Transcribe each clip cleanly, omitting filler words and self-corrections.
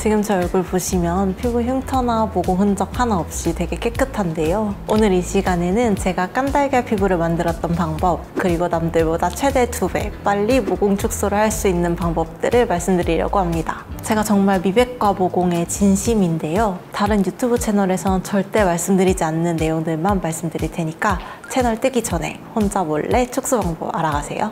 지금 제 얼굴 보시면 피부 흉터나 모공 흔적 하나 없이 되게 깨끗한데요. 오늘 이 시간에는 제가 깐달걀 피부를 만들었던 방법, 그리고 남들보다 최대 2배 빨리 모공 축소를 할 수 있는 방법들을 말씀드리려고 합니다. 제가 정말 미백과 모공의 진심인데요. 다른 유튜브 채널에선 절대 말씀드리지 않는 내용들만 말씀드릴 테니까 채널 뜨기 전에 혼자 몰래 축소 방법 알아가세요.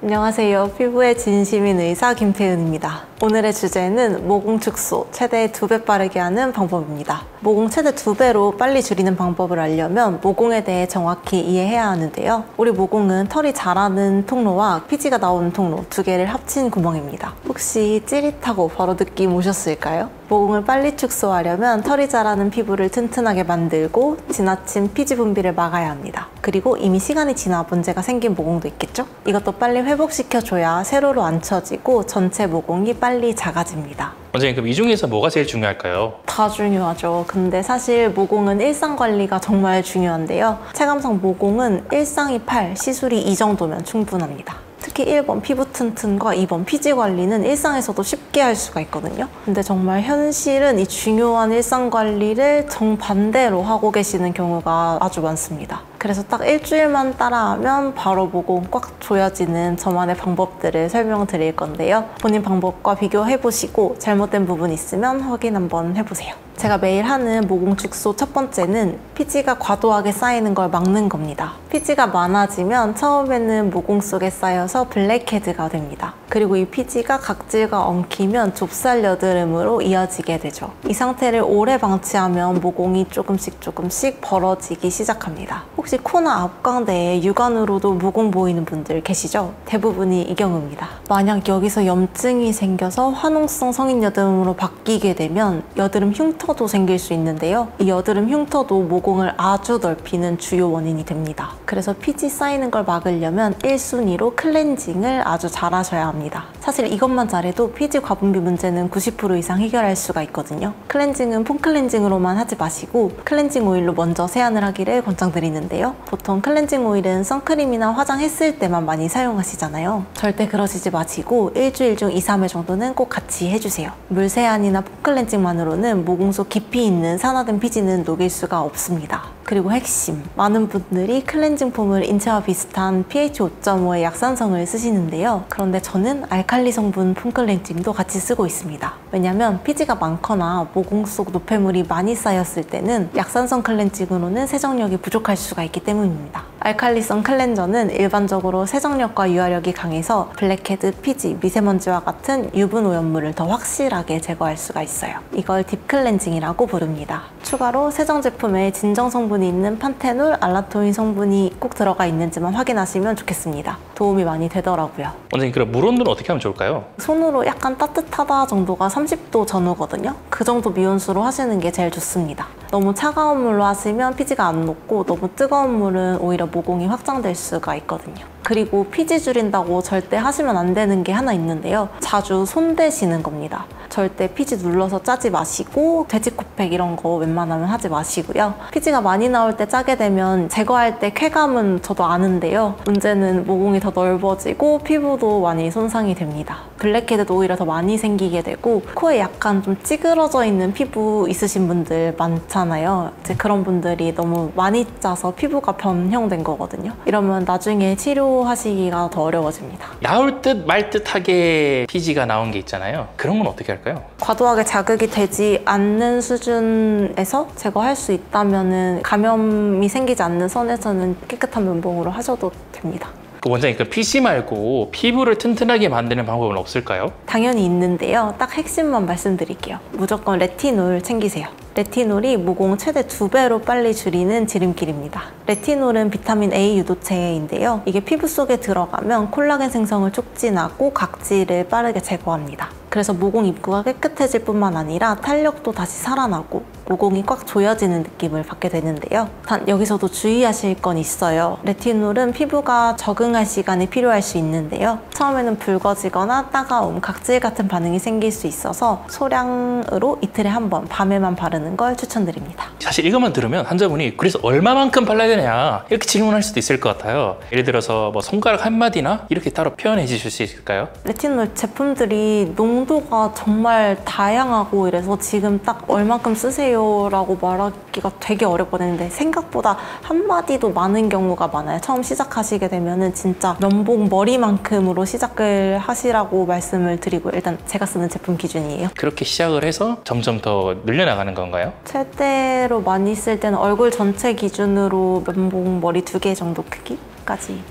안녕하세요. 피부의 진심인 의사 김태은입니다. 오늘의 주제는 모공 축소 최대 2배 빠르게 하는 방법입니다. 모공 최대 2배로 빨리 줄이는 방법을 알려면 모공에 대해 정확히 이해해야 하는데요. 우리 모공은 털이 자라는 통로와 피지가 나오는 통로 두 개를 합친 구멍입니다. 혹시 찌릿하고 바로 느낌 오셨을까요? 모공을 빨리 축소하려면 털이 자라는 피부를 튼튼하게 만들고 지나친 피지 분비를 막아야 합니다. 그리고 이미 시간이 지나 문제가 생긴 모공도 있겠죠? 이것도 빨리 회복시켜줘야 세로로 안 쳐지고 전체 모공이 빨리 작아집니다. 원장님, 그럼 이 중에서 뭐가 제일 중요할까요? 다 중요하죠. 근데 사실 모공은 일상관리가 정말 중요한데요. 체감상 모공은 일상이 8, 시술이 2 정도면 충분합니다. 특히 1번 피부 튼튼과 2번 피지 관리는 일상에서도 쉽게 할 수가 있거든요. 근데 정말 현실은 이 중요한 일상 관리를 정반대로 하고 계시는 경우가 아주 많습니다. 그래서 딱 일주일만 따라하면 바로 모공 꽉 조여지는 저만의 방법들을 설명드릴 건데요. 본인 방법과 비교해보시고 잘못된 부분 있으면 확인 한번 해보세요. 제가 매일 하는 모공 축소 첫 번째는 피지가 과도하게 쌓이는 걸 막는 겁니다. 피지가 많아지면 처음에는 모공 속에 쌓여서 블랙헤드가 됩니다. 그리고 이 피지가 각질과 엉키면 좁쌀 여드름으로 이어지게 되죠. 이 상태를 오래 방치하면 모공이 조금씩 벌어지기 시작합니다. 혹시 코나 앞광대에 육안으로도 모공 보이는 분들 계시죠? 대부분이 이 경우입니다. 만약 여기서 염증이 생겨서 화농성 성인 여드름으로 바뀌게 되면 여드름 흉터도 생길 수 있는데요. 이 여드름 흉터도 모공을 아주 넓히는 주요 원인이 됩니다. 그래서 피지 쌓이는 걸 막으려면 1순위로 클렌징을 아주 잘 하셔야 합니다. 사실 이것만 잘해도 피지 과분비 문제는 90% 이상 해결할 수가 있거든요. 클렌징은 폼 클렌징으로만 하지 마시고 클렌징 오일로 먼저 세안을 하기를 권장드리는데요. 보통 클렌징 오일은 선크림이나 화장했을 때만 많이 사용하시잖아요. 절대 그러시지 마시고 일주일 중 2, 3회 정도는 꼭 같이 해주세요. 물 세안이나 폼 클렌징만으로는 모공 속 깊이 있는 산화된 피지는 녹일 수가 없습니다. 그리고 핵심, 많은 분들이 클렌징 폼을 인체와 비슷한 pH 5.5의 약산성을 쓰시는데요. 그런데 저는 알칼리 성분 폼 클렌징도 같이 쓰고 있습니다. 왜냐면 피지가 많거나 모공 속 노폐물이 많이 쌓였을 때는 약산성 클렌징으로는 세정력이 부족할 수가 있기 때문입니다. 알칼리성 클렌저는 일반적으로 세정력과 유화력이 강해서 블랙헤드, 피지, 미세먼지와 같은 유분 오염물을 더 확실하게 제거할 수가 있어요. 이걸 딥클렌징이라고 부릅니다. 추가로 세정 제품에 진정 성분이 있는 판테놀, 알라토인 성분이 꼭 들어가 있는지만 확인하시면 좋겠습니다. 도움이 많이 되더라고요. 원장님, 그럼 물 온도는 어떻게 하면 좋을까요? 손으로 약간 따뜻하다 정도가 30도 전후거든요. 그 정도 미온수로 하시는 게 제일 좋습니다. 너무 차가운 물로 하시면 피지가 안 녹고 너무 뜨거운 물은 오히려 모공이 확장될 수가 있거든요. 그리고 피지 줄인다고 절대 하시면 안 되는 게 하나 있는데요. 자주 손대시는 겁니다. 절대 피지 눌러서 짜지 마시고 돼지코팩 이런 거 웬만하면 하지 마시고요. 피지가 많이 나올 때 짜게 되면 제거할 때 쾌감은 저도 아는데요. 문제는 모공이 더 넓어지고 피부도 많이 손상이 됩니다. 블랙헤드도 오히려 더 많이 생기게 되고 코에 약간 좀 찌그러져 있는 피부 있으신 분들 많잖아요. 이제 그런 분들이 너무 많이 짜서 피부가 변형된 거거든요. 이러면 나중에 치료하시기가 더 어려워집니다. 나올 듯 말 듯하게 피지가 나온 게 있잖아요. 그런 건 어떻게 할까요? 과도하게 자극이 되지 않는 수준에서 제거할 수 있다면 감염이 생기지 않는 선에서는 깨끗한 면봉으로 하셔도 됩니다. 원장님, 그 PC 말고 피부를 튼튼하게 만드는 방법은 없을까요? 당연히 있는데요. 딱 핵심만 말씀드릴게요. 무조건 레티놀 챙기세요. 레티놀이 모공 최대 2배로 빨리 줄이는 지름길입니다. 레티놀은 비타민 A 유도체인데요. 이게 피부 속에 들어가면 콜라겐 생성을 촉진하고 각질을 빠르게 제거합니다. 그래서 모공 입구가 깨끗해질 뿐만 아니라 탄력도 다시 살아나고 모공이 꽉 조여지는 느낌을 받게 되는데요. 단 여기서도 주의하실 건 있어요. 레티놀은 피부가 적응할 시간이 필요할 수 있는데요. 처음에는 붉어지거나 따가움, 각질 같은 반응이 생길 수 있어서 소량으로 이틀에 한 번 밤에만 바르는 걸 추천드립니다. 사실 이것만 들으면 환자분이 그래서 얼마만큼 발라야 되냐 이렇게 질문할 수도 있을 것 같아요. 예를 들어서 뭐 손가락 한마디나 이렇게 따로 표현해 주실 수 있을까요? 레티놀 제품들이 용도가 정말 다양하고 이래서 지금 딱 얼만큼 쓰세요라고 말하기가 되게 어렵거든요. 생각보다 한마디도 많은 경우가 많아요. 처음 시작하시게 되면은 진짜 면봉 머리만큼으로 시작을 하시라고 말씀을 드리고, 일단 제가 쓰는 제품 기준이에요. 그렇게 시작을 해서 점점 더 늘려나가는 건가요? 최대로 많이 쓸 때는 얼굴 전체 기준으로 면봉 머리 2개 정도 크기까지.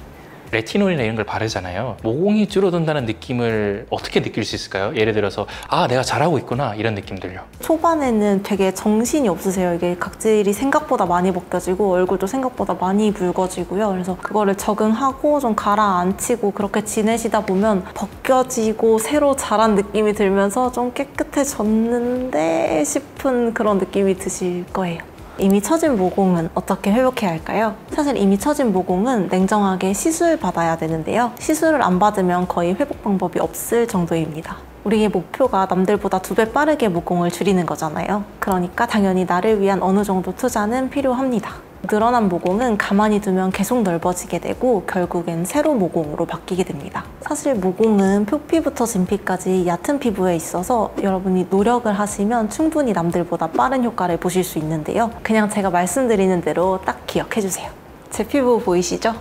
레티놀이나 이런 걸 바르잖아요. 모공이 줄어든다는 느낌을 어떻게 느낄 수 있을까요? 예를 들어서 아, 내가 잘하고 있구나 이런 느낌들요. 초반에는 되게 정신이 없으세요. 이게 각질이 생각보다 많이 벗겨지고 얼굴도 생각보다 많이 붉어지고요. 그래서 그거를 적응하고 좀 가라앉히고 그렇게 지내시다 보면 벗겨지고 새로 자란 느낌이 들면서 좀 깨끗해졌는데 싶은 그런 느낌이 드실 거예요. 이미 처진 모공은 어떻게 회복해야 할까요? 사실 이미 처진 모공은 냉정하게 시술 받아야 되는데요. 시술을 안 받으면 거의 회복 방법이 없을 정도입니다. 우리의 목표가 남들보다 2배 빠르게 모공을 줄이는 거잖아요. 그러니까 당연히 나를 위한 어느 정도 투자는 필요합니다. 늘어난 모공은 가만히 두면 계속 넓어지게 되고 결국엔 세로 모공으로 바뀌게 됩니다. 사실 모공은 표피부터 진피까지 얕은 피부에 있어서 여러분이 노력을 하시면 충분히 남들보다 빠른 효과를 보실 수 있는데요. 그냥 제가 말씀드리는 대로 딱 기억해주세요. 제 피부 보이시죠?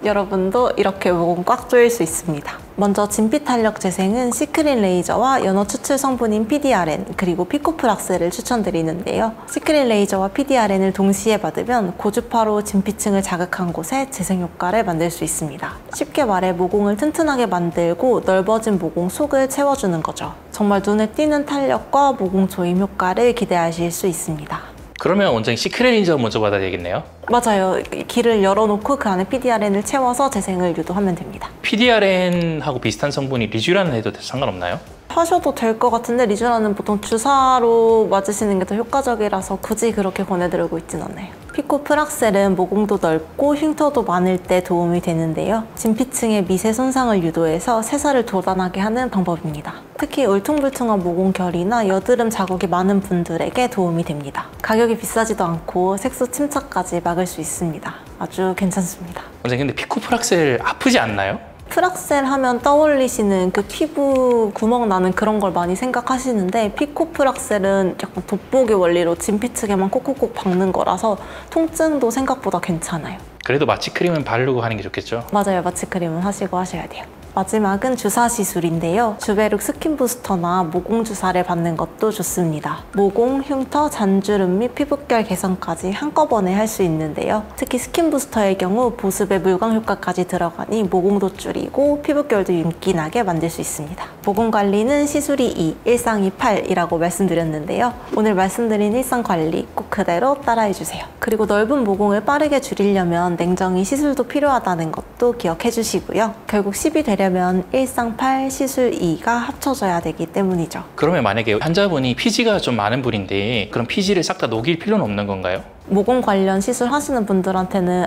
여러분도 이렇게 모공 꽉 조일 수 있습니다. 먼저 진피 탄력 재생은 시크린 레이저와 연어 추출 성분인 PDRN 그리고 피코프락스를 추천드리는데요. 시크린 레이저와 PDRN을 동시에 받으면 고주파로 진피층을 자극한 곳에 재생 효과를 만들 수 있습니다. 쉽게 말해 모공을 튼튼하게 만들고 넓어진 모공 속을 채워주는 거죠. 정말 눈에 띄는 탄력과 모공 조임 효과를 기대하실 수 있습니다. 그러면 원장님 시크릿 레이저 먼저 받아야 되겠네요? 맞아요. 길을 열어놓고 그 안에 PDRN을 채워서 재생을 유도하면 됩니다. PDRN하고 비슷한 성분이 리쥬란을 해도 상관없나요? 하셔도 될 것 같은데 리쥬란은 보통 주사로 맞으시는 게 더 효과적이라서 굳이 그렇게 권해드리고 있진 않아요. 피코프락셀은 모공도 넓고 흉터도 많을 때 도움이 되는데요. 진피층의 미세 손상을 유도해서 새살을 돋아나게 하는 방법입니다. 특히 울퉁불퉁한 모공결이나 여드름 자국이 많은 분들에게 도움이 됩니다. 가격이 비싸지도 않고 색소 침착까지 막을 수 있습니다. 아주 괜찮습니다. 원장님 근데 피코프락셀 아프지 않나요? 프락셀 하면 떠올리시는 그 피부 구멍 나는 그런 걸 많이 생각하시는데 피코프락셀은 약간 돋보기 원리로 진피층에만 콕콕콕 박는 거라서 통증도 생각보다 괜찮아요. 그래도 마취크림은 바르고 하는 게 좋겠죠? 맞아요. 마취크림은 하시고 하셔야 돼요. 마지막은 주사 시술인데요. 주베룩 스킨 부스터나 모공 주사를 받는 것도 좋습니다. 모공, 흉터, 잔주름 및 피부결 개선까지 한꺼번에 할 수 있는데요. 특히 스킨 부스터의 경우 보습의 물광 효과까지 들어가니 모공도 줄이고 피부결도 윤기나게 만들 수 있습니다. 모공 관리는 시술이 2, 일상이 8이라고 말씀드렸는데요. 오늘 말씀드린 일상 관리 꼭 그대로 따라해주세요. 그리고 넓은 모공을 빠르게 줄이려면 냉정히 시술도 필요하다는 것도 기억해 주시고요. 결국 10이 되려면 일상 8, 시술 2가 합쳐져야 되기 때문이죠. 그러면 만약에 환자분이 피지가 좀 많은 분인데 그럼 피지를 싹 다 녹일 필요는 없는 건가요? 모공 관련 시술 하시는 분들한테는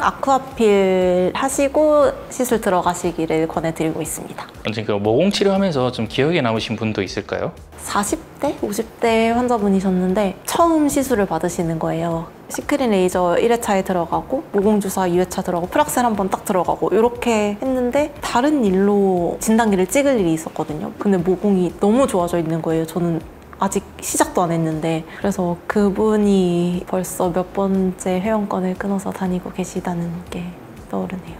아쿠아필 하시고 시술 들어가시기를 권해드리고 있습니다. 원장님 그 모공 치료하면서 좀 기억에 남으신 분도 있을까요? 40대, 50대 환자분이셨는데 처음 시술을 받으시는 거예요. 시크린 레이저 1회차에 들어가고 모공주사 2회차 들어가고 프락셀 한 번 딱 들어가고 이렇게 했는데 다른 일로 진단기를 찍을 일이 있었거든요. 근데 모공이 너무 좋아져 있는 거예요. 저는 아직 시작도 안 했는데. 그래서 그분이 벌써 몇 번째 회원권을 끊어서 다니고 계시다는 게 떠오르네요.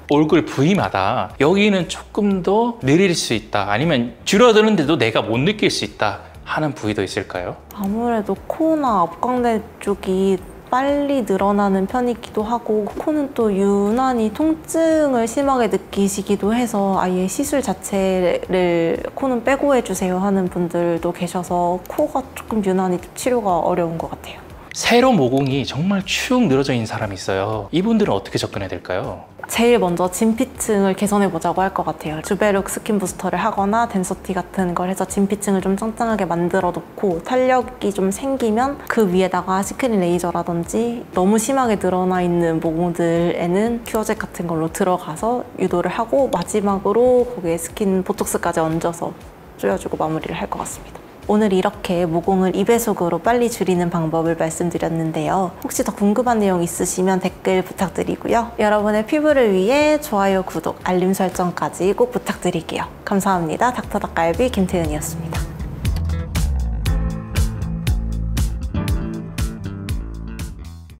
얼굴 부위마다 여기는 조금 더 느릴 수 있다 아니면 줄어드는데도 내가 못 느낄 수 있다 하는 부위도 있을까요? 아무래도 코나 앞광대 쪽이 빨리 늘어나는 편이기도 하고 코는 또 유난히 통증을 심하게 느끼시기도 해서 아예 시술 자체를 코는 빼고 해주세요 하는 분들도 계셔서 코가 조금 유난히 치료가 어려운 것 같아요. 세로 모공이 정말 축 늘어져 있는 사람이 있어요. 이분들은 어떻게 접근해야 될까요? 제일 먼저 진피층을 개선해보자고 할 것 같아요. 주베룩 스킨 부스터를 하거나 덴서티 같은 걸 해서 진피층을 좀 짱짱하게 만들어 놓고 탄력이 좀 생기면 그 위에다가 시크린 레이저라든지 너무 심하게 늘어나 있는 모공들에는 큐어젯 같은 걸로 들어가서 유도를 하고 마지막으로 거기에 스킨 보톡스까지 얹어서 조여주고 마무리를 할 것 같습니다. 오늘 이렇게 모공을 2배속으로 빨리 줄이는 방법을 말씀드렸는데요. 혹시 더 궁금한 내용 있으시면 댓글 부탁드리고요. 여러분의 피부를 위해 좋아요, 구독, 알림 설정까지 꼭 부탁드릴게요. 감사합니다. 닥터닭갈비 김태은이었습니다.